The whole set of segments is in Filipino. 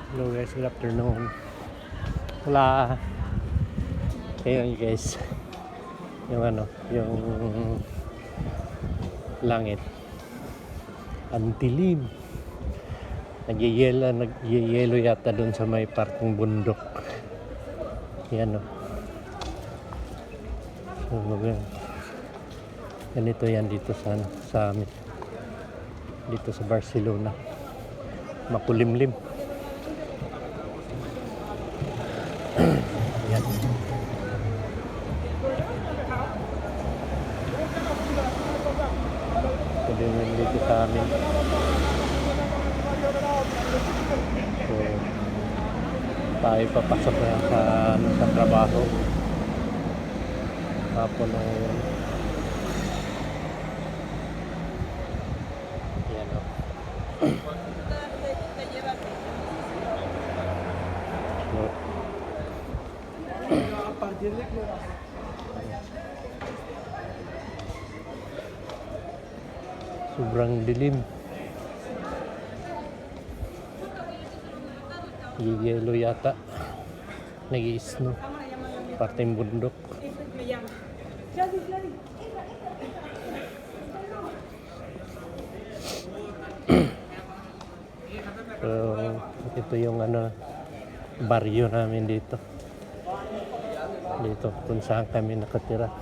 Hello guys, good afternoon. Wala. Ayun guys. Yung langit. Ang dilim. Nagyayelo yata doon sa may parteng bundok. Yan o. So, ganito yan dito sa amin. Dito sa Barcelona. Makulimlim. Yan. Kulimlim dito sa amin. So, tayo papasok na sa trabaho. Hapon na yun. Yan o. Sobrang dilim. Yelo yata. Nag-i-snow. Parteng bundok. So, ito yung baryo namin dito. Dito kung saan kami nakatira.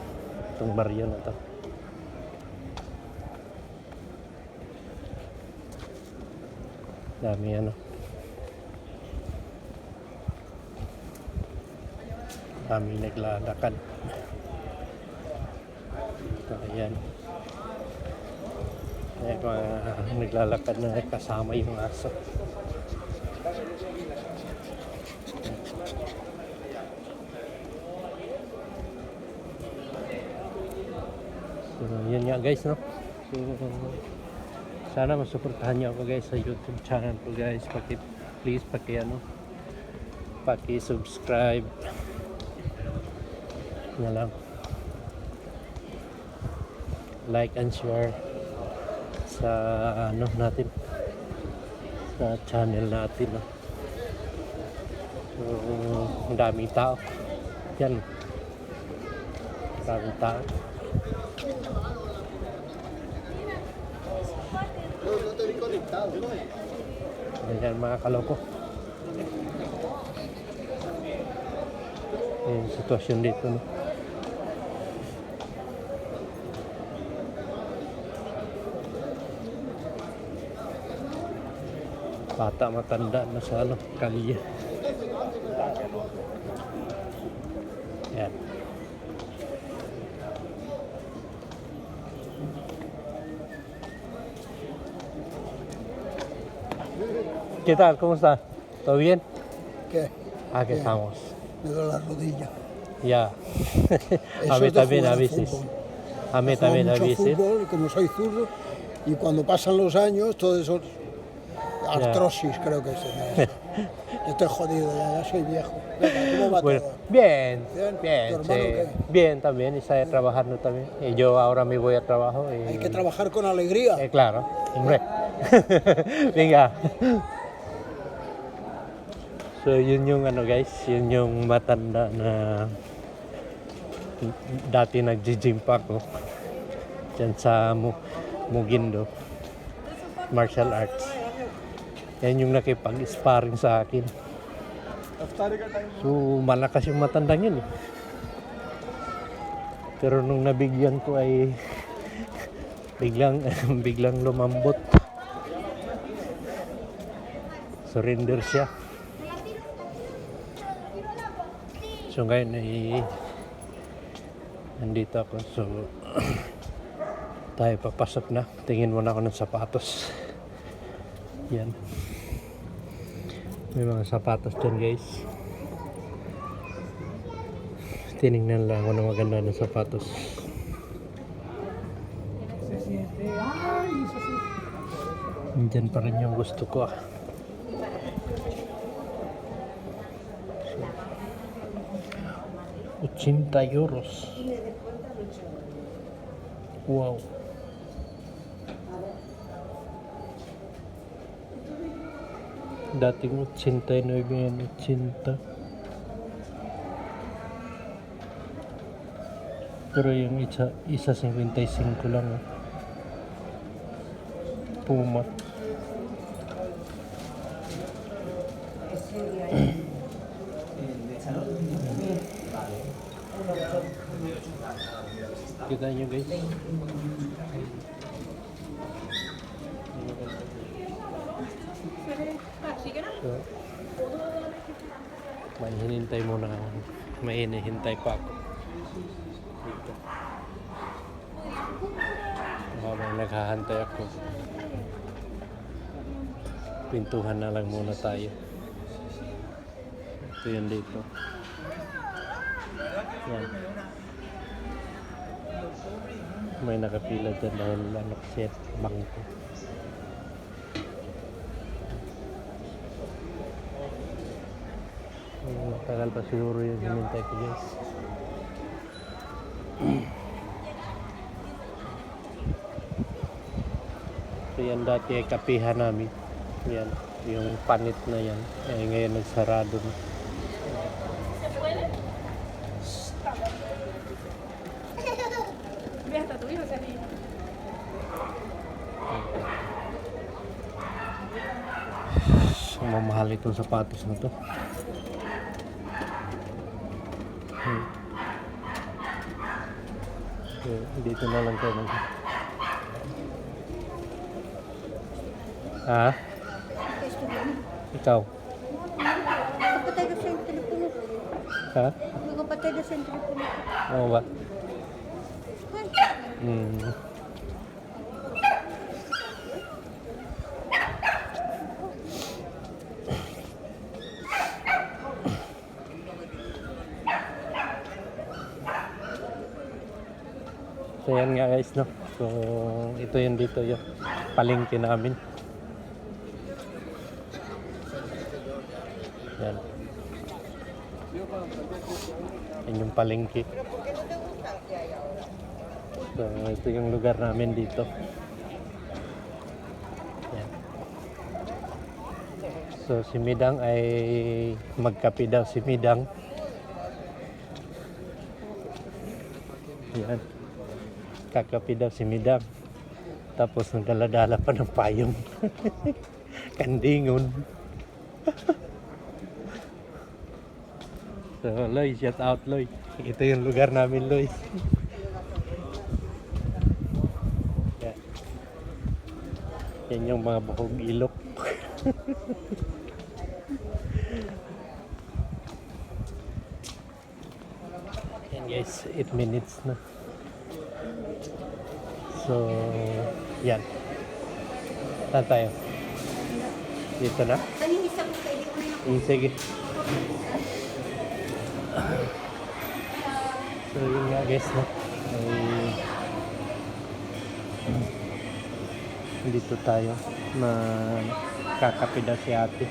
Itong baryo na to. Dami dami naglalakad. So, ayan. Ayan, naglalakad na kasama yung aso. So, yan nga guys, no? So, sana masuportahan niyo ako guys sa YouTube channel ko guys. Please paki-subscribe. Na lang. Like and share sa natin. Sa channel natin, no? So, ang daming tao. Yan. Daming tao. Ayan mga kaloko. Ayan sitwasyon dito, no? Bata matanda na sa kalye. Ayan. ¿Qué tal? ¿Cómo está? ¿Todo bien? ¿Qué? Aquí estamos. Me duele la rodilla. Ya. A Eso mí es de también a jugar veces. fútbol. A mí He jugado también a mucho veces. fútbol, y como soy zurdo, y cuando pasan los años, todo eso, artrosis creo que es. Yo estoy jodido, ya soy viejo. Venga, ¿cómo va Bueno, todo? bien, Bien. bien, ¿Tu sí. hermano qué? Bien también, está trabajando también. Y yo ahora me voy a trabajo. Hay que trabajar con alegría. Claro, hombre. Venga. So, yun yung guys, yun yung matanda na dati nag-gym pa ako. Diyan sa Mugindo. Martial arts. Yan yung nakipag-sparring sa akin. So, malakas yung matandang yun eh. Pero nung nabigyan ko ay biglang lumambot. Surrender siya. So ngayon ay nandito ako. So tayo papasok na. Tingin muna ako ng sapatos. Yan. May mga sapatos dyan guys. Tinignan lang ako ng maganda ng sapatos. Diyan pa rin yung gusto ko ah. 80 euros. Wow. Dating 89 yan, 80. Pero yung isa 55 lang. Oh. Puma. Kita nyo guys. So, may hinintay muna ako. May hinihintay pa ako. Dito. Habang naghahantay ako. Pintuhan na lang muna tayo. Ito yun dito. Yan. May nakapila dyan dahil ano kasi bangko. Tagal pa siguro yung hinintay ko guys. So yan dati ay kapihan namin. Yan, yung panit na yan. Eh, ngayon nagsarado na. So, mamahal itong sapatos na to. So, dito na lang tayo. Ha? Ikaw? Kapatay na sa yung telepono. Ha? Kapatay na sa yung telepono. Oo ba? Ay, So yan nga guys, no? So ito yun dito yung palengke namin. Yan. Yan yung palengke. So ito yung lugar namin dito. Yan. So si Midang ay magkape daw si Midang. Yan. Kakape daw si Midang. Tapos nagdaladala pa ng payong. Kandingon. So Loy, shout out Loy. Ito yung lugar namin Loy. Yan. Yan yung mga buhog ilok. Yan guys, 8 minutes na. So, yan. Saan tayo? Dito na? kanina isa ko pwede ko na. Sige. So, yun nga guys, no? Ay, dito tayo na kakape daw si ate.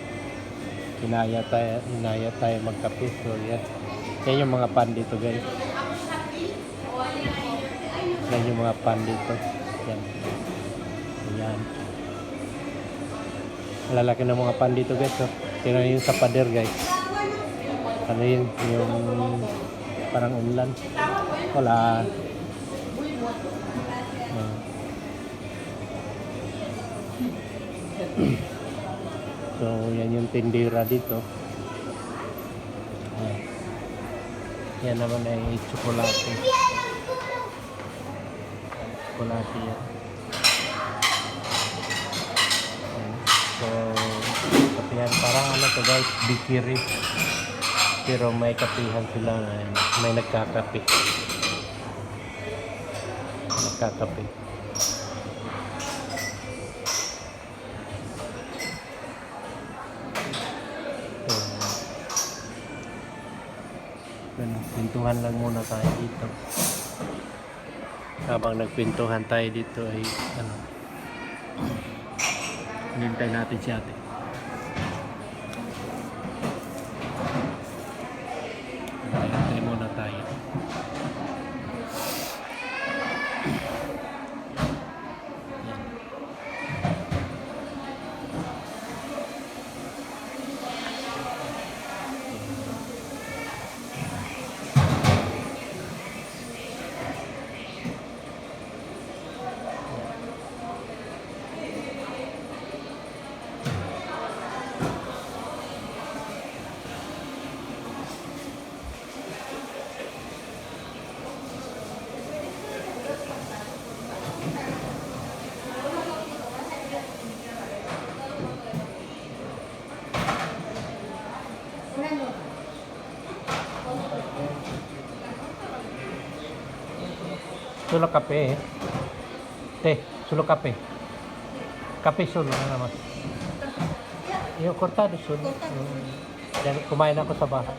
Inaya tayo magkape. So, yan. Yan yung mga pan dito guys. Yan yung mga pan dito. Yan. Ayan. Lalaki ng mga pan dito guys. So, tingnan yung sa pader guys. Ano yun? Yung parang unlan. Wala. Ayan. So, yan yung tindera dito. Ayan. Yan naman ay tsokolate. Tsokolate yan. Ayan. So, kapihan. Parang ano to guys, bikiri. Pero may kapihan sila na may nagkakape. Nagkakape. So, pintuhan lang muna tayo dito. Habang nagpintuhan tayo dito ay ano, hinintay natin si ate. Hintay muna tayo. Yan. Solo kape eh. Teh, solo kape. Kape solo na naman. Yung cortado solo. Yan, kumain ako sa bahay.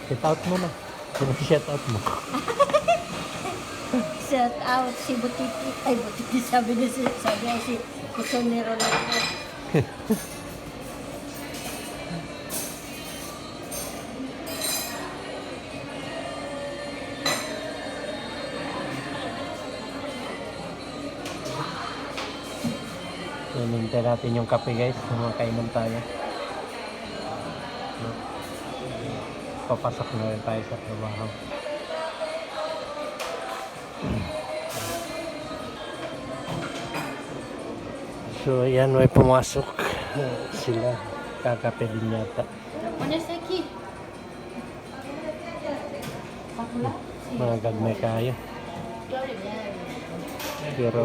Shout out mo na. Sino shout out mo? Shout out si Butiti. Ay, Butiti sabi ay si Kusonero lang ako. Hinintay natin yung kape guys. Kainom tayo. No? Papasok na rin tayo sa trabaho. So ayan, may pumasok sila. Kakape din yata. Mga gagmay kayo. Pero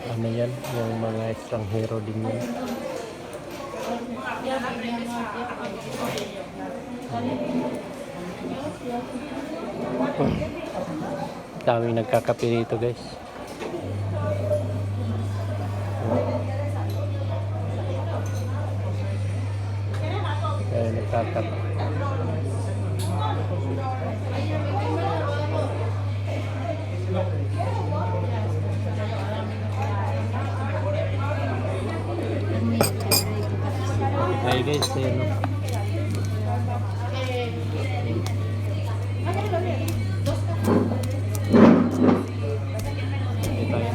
ano yan, yung mga estranghero din yan. Daming nagkakape dito guys. Kaya nagkakape. Tayo guys, ayan o. Ito tayo.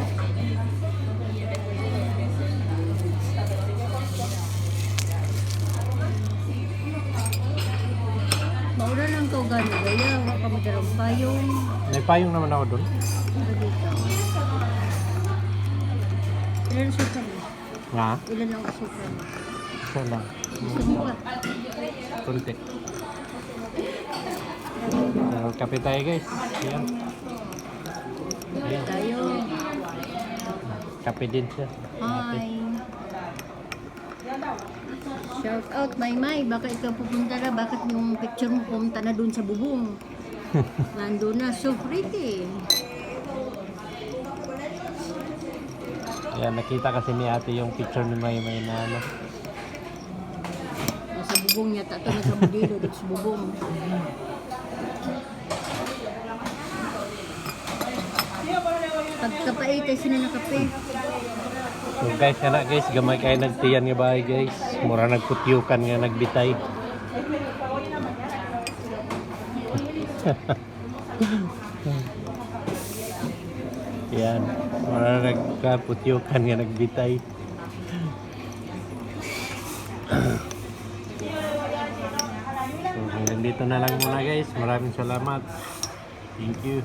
Maura lang ka gano'n. Gaya, wala ka madarang payong. May payong naman ako doon. Ano dito? Ilan ang suka mo? Nga? Ilan ang suka mo? Isa lang. Gusto mo ba? Kunti. Kape tayo guys. Ayan. Ayan. Tayo. Kape din siya. Hi. Shout out, Maymay. Baka ikaw pupunta na. Bakit yung picture mo pumunta na dun sa bubong? Nandun na. So pretty. Ayan, nakita kasi ni ate yung picture ni Maymay na ano. Nasa bubong niya. Tato na sa modelo dito sa bubong. Pagkapait ay sila na kape. So guys, kana guys, gamay kayo nagtiyan nga bahay guys. Mura nagputyukan nga nagbitay. Yan, mura nagputyukan nga nagbitay. So hanggang dito na lang muna guys. Maraming salamat. Thank you.